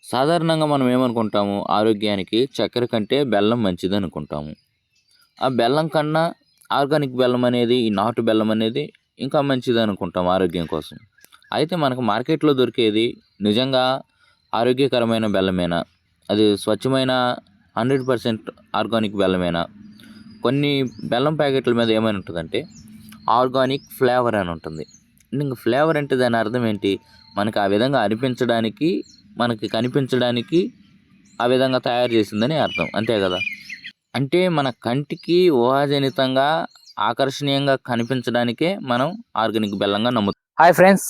సాధారణంగా మనం ఏమనుకుంటాము, ఆరోగ్యానికి చక్కెర కంటే బెల్లం మంచిదనుకుంటాము. ఆ బెల్లం కన్నా ఆర్గానిక్ బెల్లం అనేది, ఈ నాటు బెల్లం అనేది ఇంకా మంచిదనుకుంటాం ఆరోగ్యం కోసం. అయితే మనకు మార్కెట్‌లో దొరికేది నిజంగా ఆరోగ్యకరమైన బెల్లమేనా? అది స్వచ్ఛమైన 100% ఆర్గానిక్ బెల్లమేనా? కొన్ని బెల్లం ప్యాకెట్ల మీద ఏమని ఉంటదంటే, ఆర్గానిక్ ఫ్లేవర్ అని ఉంటుంది. ఇంక ఫ్లేవర్ అంటే దాని అర్థం ఏంటి? మనకు ఆ విధంగా అనిపించడానికి, మనకి కనిపించడానికి ఆ విధంగా తయారు చేసిందని అర్థం. అంతే గదా! అంటే మన కంటికి ఊహాజనితంగా, ఆకర్షణీయంగా కనిపించడానికే మనం ఆర్గానిక్ బెల్లంగా నమ్ముతాం. హాయ్ ఫ్రెండ్స్,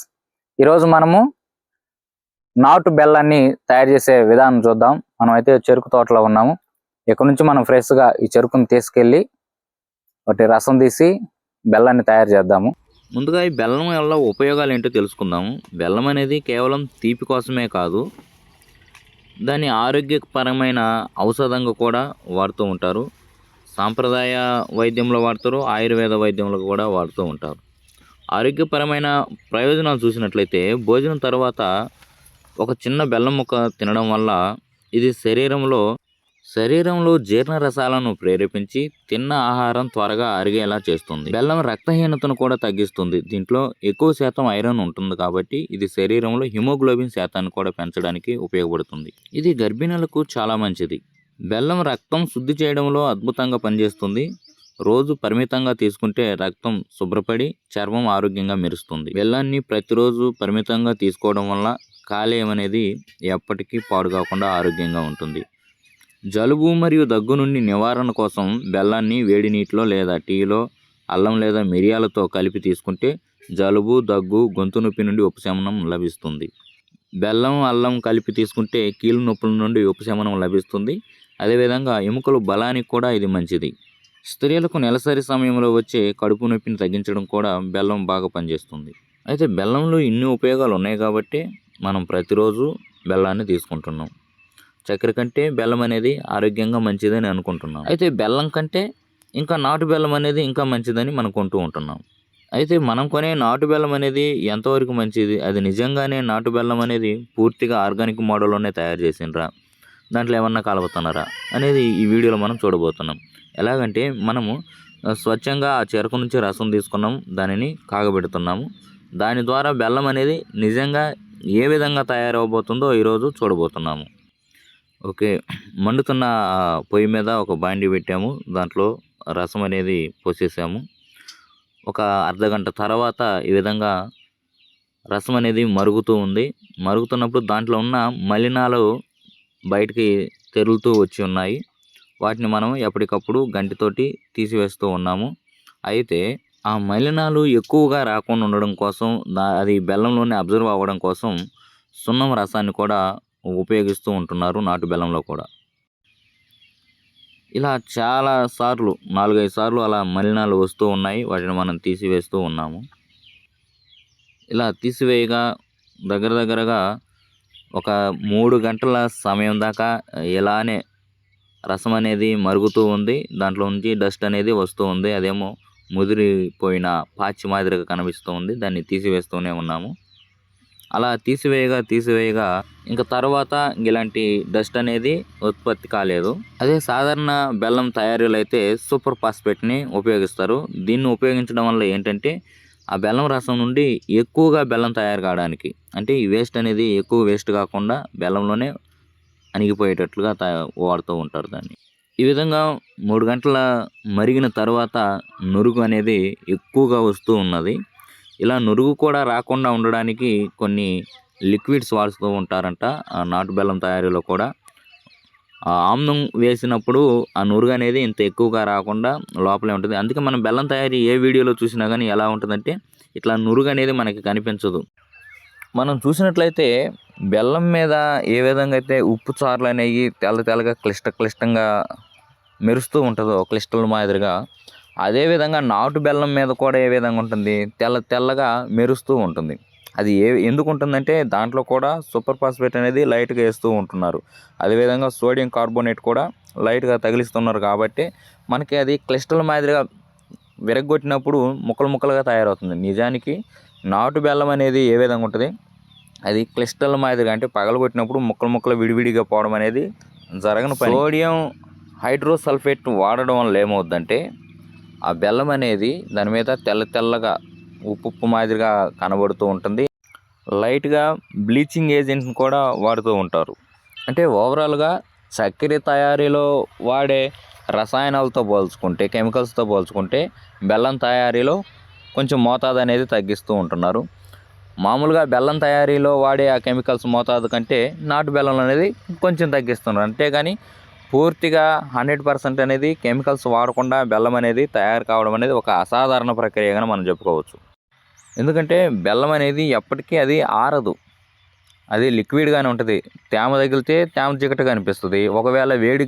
ఈరోజు మనము నాటు బెల్లాన్ని తయారు చేసే విధానం చూద్దాం. మనం అయితే చెరుకు తోటలో ఉన్నాము. ఇక్కడ నుంచి మనం ఫ్రెష్గా ఈ చెరుకుని తీసుకెళ్ళి ఒకటి రసం తీసి బెల్లాన్ని తయారు చేద్దాము. ముందుగా ఈ బెల్లం వల్ల ఉపయోగాలు ఏంటో తెలుసుకుందాము. బెల్లం అనేది కేవలం తీపి కోసమే కాదు, దాన్ని ఆరోగ్యపరమైన ఔషధంగా కూడా వాడుతూ ఉంటారు. సాంప్రదాయ వైద్యంలో వాడతారు, ఆయుర్వేద వైద్యంలో కూడా వాడుతూ ఉంటారు. ఆరోగ్యపరమైన ప్రయోజనాలు చూసినట్లయితే, భోజనం తర్వాత ఒక చిన్న బెల్లం ముక్క తినడం వల్ల ఇది శరీరంలో జీర్ణ రసాలను ప్రేరేపించి తిన్న ఆహారం త్వరగా అరిగేలా చేస్తుంది. బెల్లం రక్తహీనతను కూడా తగ్గిస్తుంది. దీంట్లో ఎక్కువ శాతం ఐరన్ ఉంటుంది కాబట్టి ఇది శరీరంలో హిమోగ్లోబిన్ శాతాన్ని కూడా పెంచడానికి ఉపయోగపడుతుంది. ఇది గర్భిణులకు చాలా మంచిది. బెల్లం రక్తం శుద్ధి చేయడంలో అద్భుతంగా పనిచేస్తుంది. రోజు పరిమితంగా తీసుకుంటే రక్తం శుభ్రపడి చర్మం ఆరోగ్యంగా మెరుస్తుంది. బెల్లాన్ని ప్రతిరోజు పరిమితంగా తీసుకోవడం వల్ల కాలేయం అనేది ఎప్పటికీ పాడు కాకుండా ఆరోగ్యంగా ఉంటుంది. జలుబు మరియు దగ్గు నుండి నివారణ కోసం బెల్లాన్ని వేడి నీటిలో లేదా టీలో అల్లం లేదా మిరియాలతో కలిపి తీసుకుంటే జలుబు, దగ్గు, గొంతు నొప్పి నుండి ఉపశమనం లభిస్తుంది. బెల్లం, అల్లం కలిపి తీసుకుంటే కీళ్ళ నొప్పుల నుండి ఉపశమనం లభిస్తుంది. అదేవిధంగా ఎముకల బలానికి కూడా ఇది మంచిది. స్త్రీలకు నెలసరి సమయంలో వచ్చే కడుపు నొప్పిని తగ్గించడం కూడా బెల్లం బాగా పనిచేస్తుంది. అయితే బెల్లంలో ఇన్ని ఉపయోగాలు ఉన్నాయి కాబట్టి మనం ప్రతిరోజు బెల్లాన్ని తీసుకుంటున్నాం. చక్కెర కంటే బెల్లం అనేది ఆరోగ్యంగా మంచిదని అనుకుంటున్నాం. అయితే బెల్లం కంటే ఇంకా నాటు బెల్లం అనేది ఇంకా మంచిదని మనం కొంటూ ఉంటున్నాం. అయితే మనం కొనే నాటు బెల్లం అనేది ఎంతవరకు మంచిది? అది నిజంగానే నాటు బెల్లం అనేది పూర్తిగా ఆర్గానిక్ మోడల్లోనే తయారు చేసిండ్రా, దాంట్లో ఏమన్నా కలుపుతున్నారా అనేది ఈ వీడియోలో మనం చూడబోతున్నాం. ఎలాగంటే మనము స్వచ్ఛంగా ఆ చెరకు నుంచి రసం తీసుకున్నాం, దానిని కాగబెడుతున్నాము. దాని ద్వారా బెల్లం అనేది నిజంగా ఏ విధంగా తయారవబోతుందో ఈరోజు చూడబోతున్నాము. ఓకే, మండుతున్న పొయ్యి మీద ఒక బాండీ పెట్టాము. దాంట్లో రసం అనేది పోసేసాము. ఒక అర్ధగంట తర్వాత ఈ విధంగా రసం అనేది మరుగుతూ ఉంది. మరుగుతున్నప్పుడు దాంట్లో ఉన్న మలినాలు బయటికి తెరులుతూ వచ్చి ఉన్నాయి. వాటిని మనం ఎప్పటికప్పుడు గంటితోటి తీసివేస్తూ ఉన్నాము. అయితే ఆ మలినాలు ఎక్కువగా రాకుండా ఉండడం కోసం, అది బెల్లంలోనే అబ్జర్వ్ అవ్వడం కోసం సున్నం రసాన్ని కూడా ఉపయోగిస్తూ ఉంటున్నారు నాటు బెల్లంలో కూడా. ఇలా చాలా సార్లు 4-5 సార్లు అలా మలినాలు వస్తూ ఉన్నాయి. వాటిని మనం తీసివేస్తూ ఉన్నాము. ఇలా తీసివేయగా దగ్గరగా ఒక 3 గంటల సమయం దాకా ఇలానే రసం అనేది మరుగుతూ ఉంది. దాంట్లో నుంచి డస్ట్ అనేది వస్తూ ఉంది. అదేమో ముదిరిపోయిన పాచి మాదిరిగా కనిపిస్తూ ఉంది. దాన్ని తీసివేస్తూనే ఉన్నాము. అలా తీసివేయగా ఇంకా తర్వాత ఇలాంటి డస్ట్ అనేది ఉత్పత్తి కాలేదు. అదే సాధారణ బెల్లం తయారీలో అయితే సూపర్ ఫాస్ఫేట్ని ఉపయోగిస్తారు. దీన్ని ఉపయోగించడం వల్ల ఏంటంటే ఆ బెల్లం రసం నుండి ఎక్కువగా బెల్లం తయారు కావడానికి, అంటే ఈ వేస్ట్ అనేది ఎక్కువ వేస్ట్ కాకుండా బెల్లంలోనే అణిగిపోయేటట్లుగా వాడుతూ ఉంటారు దాన్ని. ఈ విధంగా 3 గంటల మరిగిన తర్వాత నురుగు అనేది ఎక్కువగా వస్తూ ఉన్నది. ఇలా నురుగు కూడా రాకుండా ఉండడానికి కొన్ని లిక్విడ్స్ వాడుతూ ఉంటారంట నాటు బెల్లం తయారీలో కూడా. ఆమ్లం వేసినప్పుడు ఆ నురుగు అనేది ఇంత ఎక్కువగా రాకుండా లోపలే ఉంటుంది. అందుకే మనం బెల్లం తయారీ ఏ వీడియోలో చూసినా కానీ ఎలా ఉంటుందంటే ఇట్లా నురుగు అనేది మనకి కనిపించదు. మనం చూసినట్లయితే బెల్లం మీద ఏ విధంగా అయితే ఉప్పు చారులు అనేవి తెల్లగా క్లిష్టంగా మెరుస్తూ ఉంటుందో క్లిస్టల్ మాదిరిగా, అదేవిధంగా నాటు బెల్లం మీద కూడా ఏ విధంగా ఉంటుంది, తెల్లగా మెరుస్తూ ఉంటుంది. అది ఎందుకు ఉంటుందంటే దాంట్లో కూడా సూపర్ ఫాస్ఫేట్ అనేది లైట్గా వేస్తూ ఉంటున్నారు. అదేవిధంగా సోడియం కార్బోనేట్ కూడా లైట్గా తగిలిస్తున్నారు కాబట్టి మనకి అది క్లిస్టల్ మాదిరిగా విరగ్గొట్టినప్పుడు ముక్కలుగా తయారవుతుంది. నిజానికి నాటు బెల్లం అనేది ఏ విధంగా ఉంటుంది, అది క్లిస్టల్ మాదిరిగా అంటే పగలగొట్టినప్పుడు ముక్కలు ముక్కలు విడివిడిగా పోవడం అనేది జరగని పని. సోడియం హైడ్రోసల్ఫేట్ వాడడం వల్ల ఏమవుద్దంటే ఆ బెల్లం అనేది దాని మీద తెల్లగా ఉప్పు మాదిరిగా కనబడుతూ ఉంటుంది. లైట్గా బ్లీచింగ్ ఏజెంట్ని కూడా వాడుతూ ఉంటారు. అంటే ఓవరాల్గా చక్కెర తయారీలో వాడే రసాయనాలతో పోల్చుకుంటే, కెమికల్స్తో పోల్చుకుంటే బెల్లం తయారీలో కొంచెం మోతాదు అనేది తగ్గిస్తూ ఉంటున్నారు. మామూలుగా బెల్లం తయారీలో వాడే ఆ కెమికల్స్ మోతాదు కంటే నాటు బెల్లం అనేది కొంచెం తగ్గిస్తున్నారు. అంతేగాని పూర్తిగా 100% అనేది కెమికల్స్ వాడకుండా బెల్లం అనేది తయారు కావడం అనేది ఒక అసాధారణ ప్రక్రియగా మనం చెప్పుకోవచ్చు. ఎందుకంటే బెల్లం అనేది ఎప్పటికీ అది ఆరదు, అది లిక్విడ్గానే ఉంటుంది. తేమ తగిలితే తేమ జిగటగా అనిపిస్తుంది, ఒకవేళ వేడి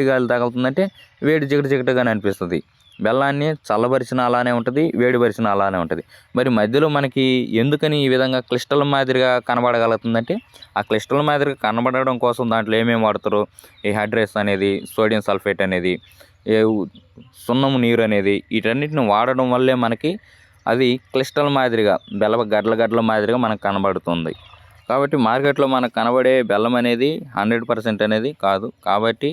గాలి తగులుతుందంటే వేడి జిగటగానే అనిపిస్తుంది. బెల్లాన్ని చల్లబరిచిన అలానే ఉంటుంది, వేడిపరిచిన అలానే ఉంటుంది. మరి మధ్యలో మనకి ఎందుకని ఈ విధంగా క్లిస్టల్ మాదిరిగా కనబడగలుగుతుందంటే ఆ క్లిస్టల్ మాదిరిగా కనబడడం కోసం దాంట్లో ఏమేమి వాడతారు, ఈ హైడ్రేట్స్ అనేది, సోడియం సల్ఫేట్ అనేది, సున్నము నీరు అనేది, వీటన్నిటిని వాడడం వల్లే మనకి అది క్లిస్టల్ మాదిరిగా గడ్డల మాదిరిగా మనకు కనబడుతుంది. కాబట్టి మార్కెట్లో మనకు కనబడే బెల్లం అనేది 100% అనేది కాదు. కాబట్టి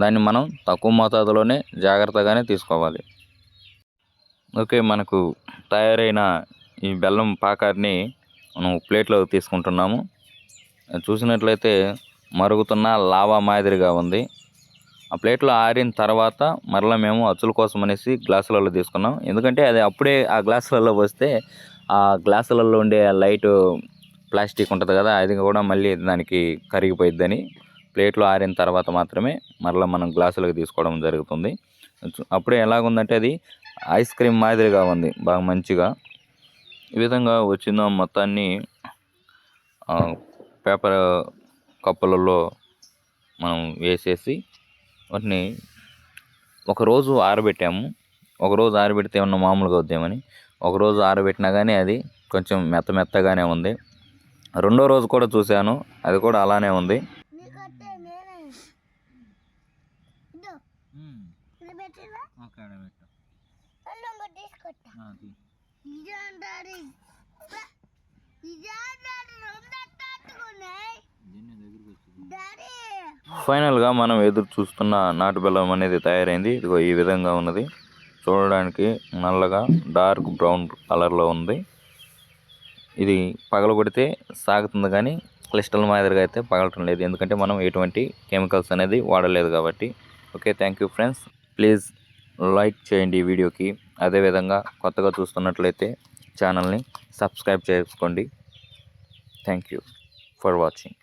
దాన్ని మనం తక్కువ మోతాదులోనే జాగ్రత్తగానే తీసుకోవాలి. ఓకే, మనకు తయారైన ఈ బెల్లం పాకాన్ని మనం ప్లేట్లో తీసుకుంటున్నాము. చూసినట్లయితే మరుగుతున్న లావా మాదిరిగా ఉంది. ఆ ప్లేట్లో ఆరిన తర్వాత మరలా మేము అచ్చుల కోసం అనేసి గ్లాసులలో తీసుకున్నాం. ఎందుకంటే అది అప్పుడే ఆ గ్లాసులలో పోస్తే ఆ గ్లాసులలో ఉండే లైట్ ప్లాస్టిక్ ఉంటుంది కదా, అది కూడా మళ్ళీ దానికి కరిగిపోయిద్దని ప్లేట్లో ఆరిన తర్వాత మాత్రమే మరలా మనం గ్లాసులకు తీసుకోవడం జరుగుతుంది. అప్పుడే ఎలాగుందంటే అది ఐస్ క్రీమ్ మాదిరిగా ఉంది, బాగా మంచిగా. ఈ విధంగా వచ్చిన మొత్తాన్ని పేపర్ కప్పులలో మనం వేసేసి వాటిని ఒకరోజు ఆరబెట్టాము. ఒకరోజు ఆరబెడితే ఏమన్నా మామూలుగా వద్దామని ఒకరోజు ఆరబెట్టినా కానీ అది కొంచెం మెత్తగానే ఉంది. రెండో రోజు కూడా చూశాను, అది కూడా అలానే ఉంది. ఫైనల్గా మనం ఎదురు చూస్తున్న నాటు బెల్లం అనేది తయారైంది. ఇదిగో ఈ విధంగా ఉన్నది. చూడడానికి నల్లగా డార్క్ బ్రౌన్ కలర్లో ఉంది. ఇది పగలగొడితే సాగుతుంది కానీ క్లిస్టల్ మాదిరిగా అయితే పగలటం లేదు, ఎందుకంటే మనం ఎటువంటి కెమికల్స్ అనేది వాడలేదు కాబట్టి. Okay, thank you friends. Please like చేయండి ఈ వీడియోకి. అదేవిధంగా కొత్తగా చూస్తున్నట్లయితే ఛానల్ని సబ్స్క్రైబ్ చేసుకోండి. Thank you for watching.